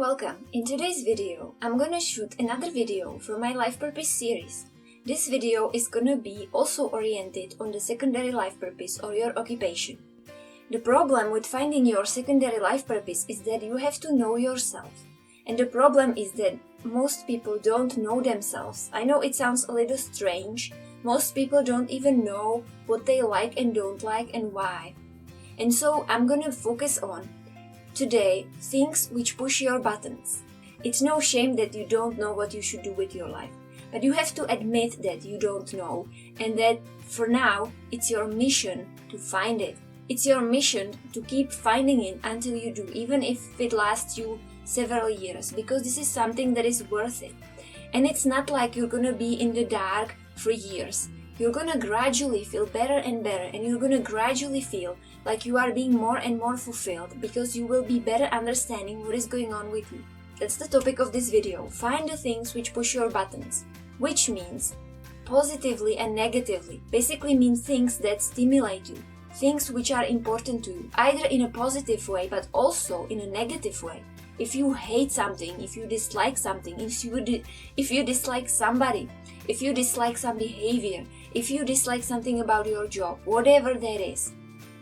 welcome. In today's video, I'm gonna shoot another video for my life purpose series. This video is gonna be also oriented on the secondary life purpose or your occupation. The problem with finding your secondary life purpose is that you have to know yourself. And the problem is that most people don't know themselves. I know it sounds a little strange. Most people don't even know what they like and don't like and why. And so I'm gonna focus on today, things which push your buttons. It's no shame that you don't know what you should do with your life, but you have to admit that you don't know and that for now, it's your mission to find it. It's your mission to keep finding it until you do, even if it lasts you several years, because this is something that is worth it. And it's not like you're gonna be in the dark for years. You're gonna gradually feel better and better, and you're gonna gradually feel like you are being more and more fulfilled because you will be better understanding what is going on with you. That's the topic of this video. Find the things which push your buttons, which means positively and negatively. Basically means things that stimulate you, things which are important to you, either in a positive way but also in a negative way. If you hate something, if you dislike something, if you dislike somebody, if you dislike some behavior, if you dislike something about your job, whatever that is,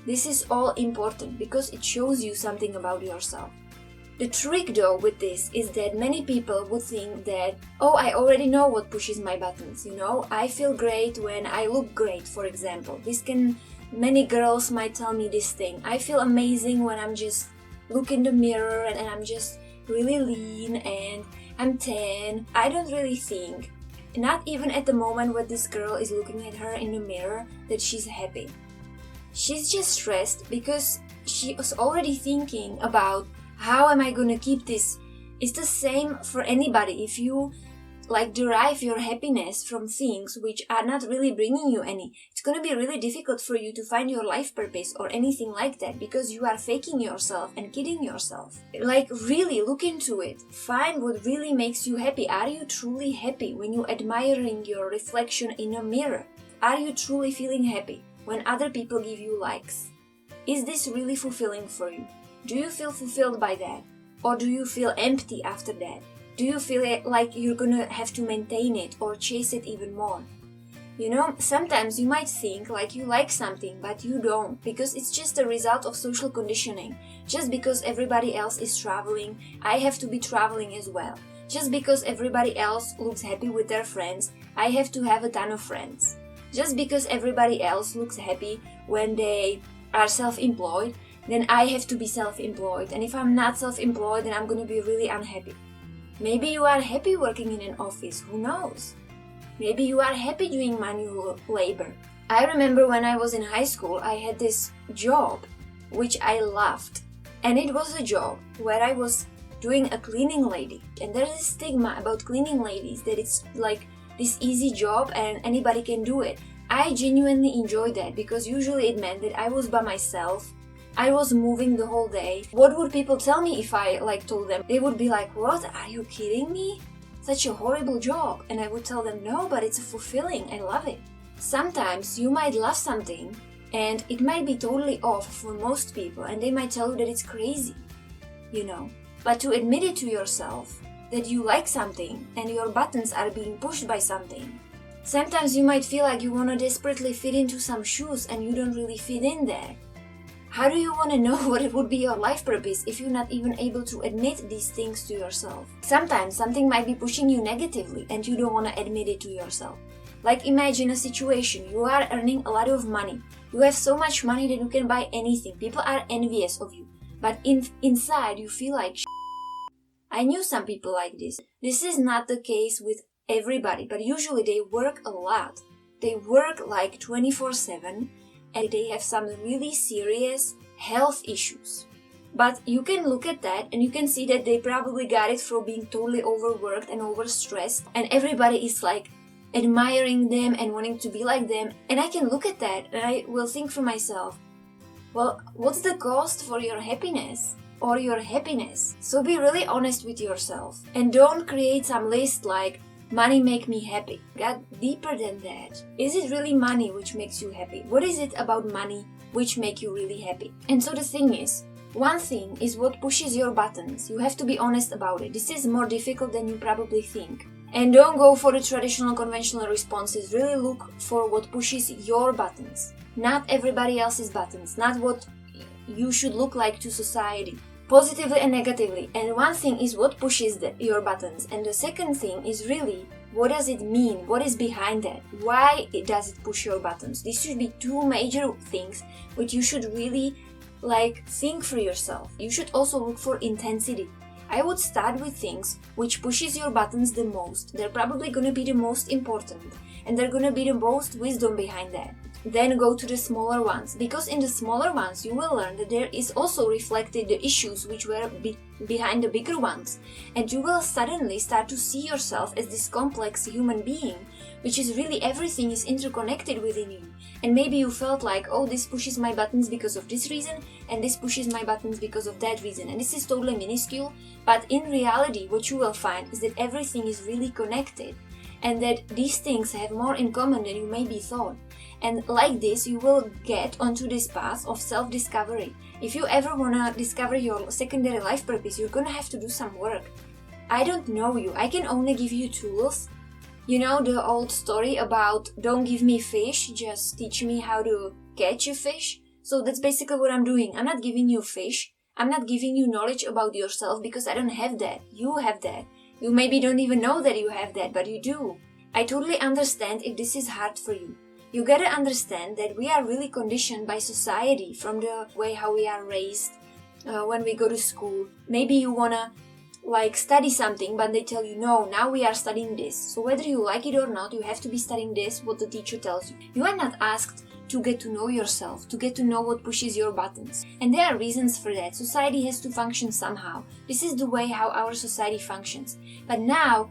this is all important because it shows you something about yourself. The trick though with this is that many people would think that, oh, I already know what pushes my buttons, I feel great when I look great, for example. Many girls might tell me this thing. I feel amazing when I'm just look in the mirror and I'm just really lean and I'm tan. I don't really think, not even at the moment when this girl is looking at her in the mirror, that she's happy. She's just stressed because she was already thinking about how am I gonna keep this. It's the same for anybody. If you derive your happiness from things which are not really bringing you any, it's gonna be really difficult for you to find your life purpose or anything like that because you are faking yourself and kidding yourself. Really look into it. Find what really makes you happy. Are you truly happy when you're admiring your reflection in a mirror? Are you truly feeling happy when other people give you likes? Is this really fulfilling for you? Do you feel fulfilled by that? Or do you feel empty after that? Do you feel like you're gonna have to maintain it or chase it even more? Sometimes you might think like you like something, but you don't, because it's just a result of social conditioning. Just because everybody else is traveling, I have to be traveling as well. Just because everybody else looks happy with their friends, I have to have a ton of friends. Just because everybody else looks happy when they are self-employed, then I have to be self-employed. And if I'm not self-employed, then I'm gonna be really unhappy. Maybe you are happy working in an office, who knows? Maybe you are happy doing manual labor. I remember when I was in high school, I had this job which I loved. And it was a job where I was doing a cleaning lady. And there's a stigma about cleaning ladies that it's like this easy job and anybody can do it. I genuinely enjoyed that because usually it meant that I was by myself. I was moving the whole day. What would people tell me if I told them? They would be like, what? Are you kidding me? Such a horrible job. And I would tell them, no, but it's fulfilling. I love it. Sometimes you might love something and it might be totally off for most people and they might tell you that it's crazy, But to admit it to yourself that you like something and your buttons are being pushed by something. Sometimes you might feel like you want to desperately fit into some shoes and you don't really fit in there. How do you want to know what it would be your life purpose if you're not even able to admit these things to yourself? Sometimes something might be pushing you negatively and you don't want to admit it to yourself. Imagine a situation, you are earning a lot of money. You have so much money that you can buy anything. People are envious of you. But inside you feel like I knew some people like this. This is not the case with everybody, but usually they work a lot. They work 24/7. And they have some really serious health issues. But you can look at that and you can see that they probably got it from being totally overworked and overstressed. And everybody is admiring them and wanting to be like them. And I can look at that and I will think for myself, well, what's the cost for your happiness or your happiness? So be really honest with yourself and don't create some list like, money make me happy. Get deeper than that. Is it really money which makes you happy? What is it about money which make you really happy? And so the thing is, One thing is what pushes your buttons. You have to be honest about it. This is more difficult than you probably think. And don't go for the traditional conventional responses. Really look for what pushes your buttons. Not everybody else's buttons. Not what you should look like to society. Positively and negatively. And one thing is what pushes your buttons. And the second thing is really, what does it mean? What is behind that? Why does it push your buttons? These should be two major things which you should really think for yourself. You should also look for intensity. I would start with things which pushes your buttons the most. They're probably gonna be the most important, and they're gonna be the most wisdom behind that. Then go to the smaller ones, because in the smaller ones you will learn that there is also reflected the issues which were behind the bigger ones, and you will suddenly start to see yourself as this complex human being, which is really everything is interconnected within you. And maybe you felt like, oh, this pushes my buttons because of this reason, and this pushes my buttons because of that reason, and this is totally minuscule, but in reality what you will find is that everything is really connected, and that these things have more in common than you maybe thought. And like this, you will get onto this path of self-discovery. If you ever wanna discover your secondary life purpose, you're gonna have to do some work. I don't know you, I can only give you tools. You know the old story about don't give me fish, just teach me how to catch a fish? So that's basically what I'm doing. I'm not giving you fish. I'm not giving you knowledge about yourself because I don't have that. You have that. You maybe don't even know that you have that, but you do. I totally understand if this is hard for you. You gotta understand that we are really conditioned by society from the way how we are raised when we go to school. Maybe you wanna study something, but they tell you, no, now we are studying this. So whether you like it or not, you have to be studying this, what the teacher tells you. You are not asked to get to know yourself, to get to know what pushes your buttons. And there are reasons for that. Society has to function somehow. This is the way how our society functions. But now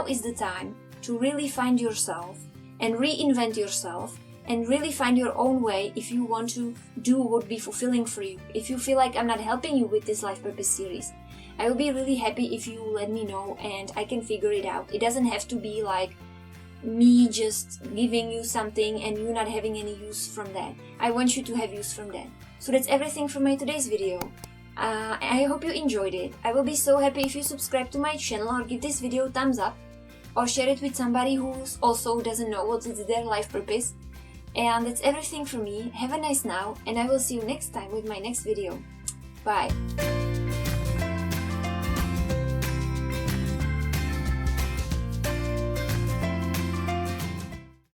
is the time to really find yourself and reinvent yourself and really find your own way if you want to do what would be fulfilling for you. If you feel like I'm not helping you with this Life Purpose series, I will be really happy if you let me know and I can figure it out. It doesn't have to be like me just giving you something and you not having any use from that. I want you to have use from that. So that's everything from my today's video. I hope you enjoyed it. I will be so happy if you subscribe to my channel or give this video a thumbs up or share it with somebody who also doesn't know what is their life purpose. And that's everything from me. Have a nice now, and I will see you next time with my next video. Bye!